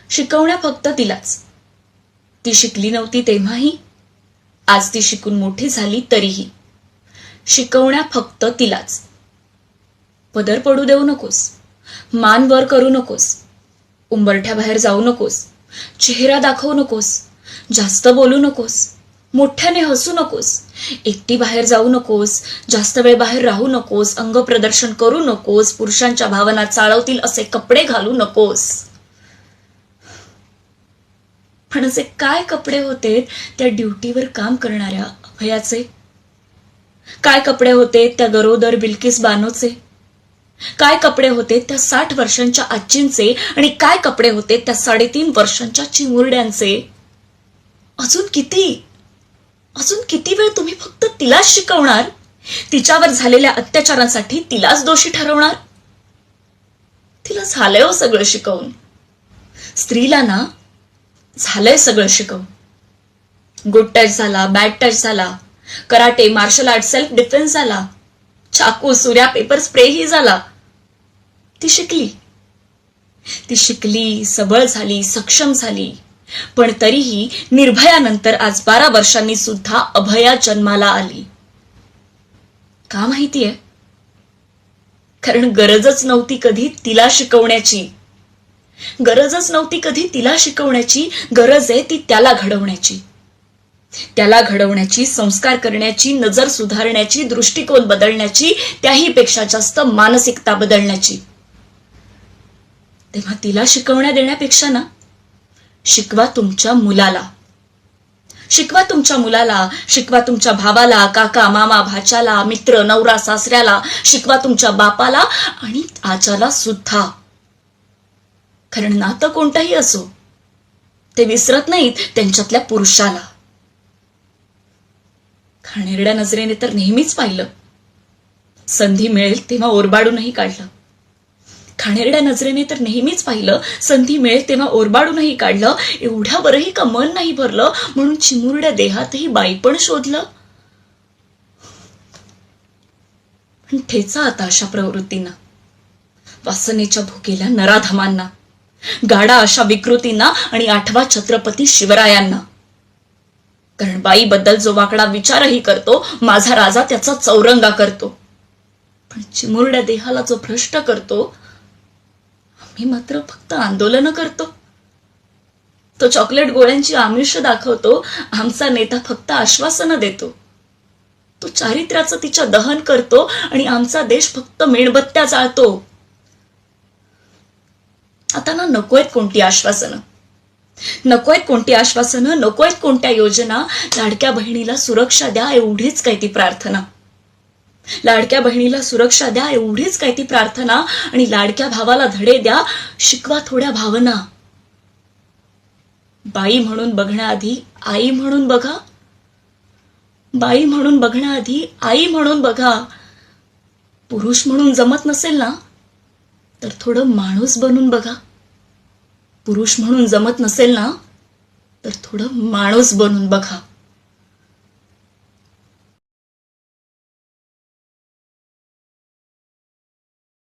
शिकवण्या फक्त तिलाच. ती शिकली नव्हती तेव्हाही, आज ती शिकून मोठी झाली तरीही. शिकवण्या फक्त तिलाच. पदर पडू देऊ नकोस, मान वर करू नकोस, उंबरठ्याबाहेर जाऊ नकोस, चेहरा दाखवू नकोस, जास्त बोलू नकोस, मोठ्याने हसू नकोस, एकटी बाहेर जाऊ नकोस, जास्त वेळ बाहेर राहू नकोस, अंग प्रदर्शन करू नकोस, पुरुषांच्या भावना चाळवतील असे कपडे घालू नकोस. पण असे काय कपडे होते त्या ड्युटीवर काम करणाऱ्या अभयाचे? काय कपडे होते त्या गरोदर बिल्किस बानोचे? काय कपडे होते त्या 60 वर्षांच्या आजींचे? आणि काय कपडे होते त्या 3.5 वर्षांच्या चिमुरड्यांचे? अजून किती वेळ तुम्ही फक्त तिलाच शिकवणार? तिच्यावर झालेल्या अत्याचारांसाठी तिलाच दोषी ठरवणार? तिला झालंय हो सगळं शिकवून. स्त्रीला ना झालंय सगळं शिकवून. गुड टच झाला, बॅड टच झाला, karate, martial art, self defence झाला, चाकू, सुऱ्या, पेपर स्प्रेही झाला. ती शिकली, सबळ झाली, सक्षम झाली. पण तरीही निर्भयानंतर आज 12 वर्षांनी सुद्धा अभया जन्माला आली. का माहितीये? कारण गरजच नव्हती कधी तिला शिकवण्याची. गरज आहे ती त्याला घडवण्याची. त्याला घडवण्याची, संस्कार करण्याची, नजर सुधारण्याची, दृष्टिकोन बदलण्याची, त्याही पेक्षा जास्त मानसिकता बदलण्याची. तेव्हा तिला शिकवण्या देण्यापेक्षा ना, शिकवा तुमच्या मुलाला, शिकवा तुमच्या भावाला, काका, मामा, भाच्याला, मित्र, नवरा, सासऱ्याला, शिकवा तुमच्या बापाला आणि आजाला सुद्धा. कारण नातं कोणतंही असो, ते विसरत नाहीत त्यांच्यातल्या पुरुषाला. घाणेरड्या नजरेने तर नेहमीच पाहिलं, संधी मिळेल तेव्हा ओरबाडूनही काढलं. एवढ्यावरही का मन नाही भरलं म्हणून चिमुरड्या देहातही बाईपण शोधलं. पण ठेचा आता अशा प्रवृत्तींना, वासनेच्या भुकेल्या नराधमांना, गाडा अशा विकृतींना आणि 8वा छत्रपती शिवरायांना. कारण बाईबद्दल जो वाकडा विचारही करतो, माझा राजा त्याचा चौरंगा करतो. पण चिमुरड्या देहाला जो भ्रष्ट करतो, आम्ही मात्र फक्त आंदोलन करतो. तो चॉकलेट गोळ्यांची आमिष दाखवतो, आमचा नेता फक्त आश्वासनं देतो. तो चारित्र्याचं तिच्या दहन करतो आणि आमचा देश फक्त मेणबत्त्या जाळतो. आता ना नकोयत कोणती आश्वासनं, नकोयत कोणत्या योजना. लाडक्या बहिणीला सुरक्षा द्या एवढीच काय ती प्रार्थना. आणि लाडक्या भावाला धडे द्या, शिकवा थोड्या भावना. बाई म्हणून बघण्याआधी आई म्हणून बघा. पुरुष म्हणून जमत नसेल ना, तर थोडं माणूस बनून बघा.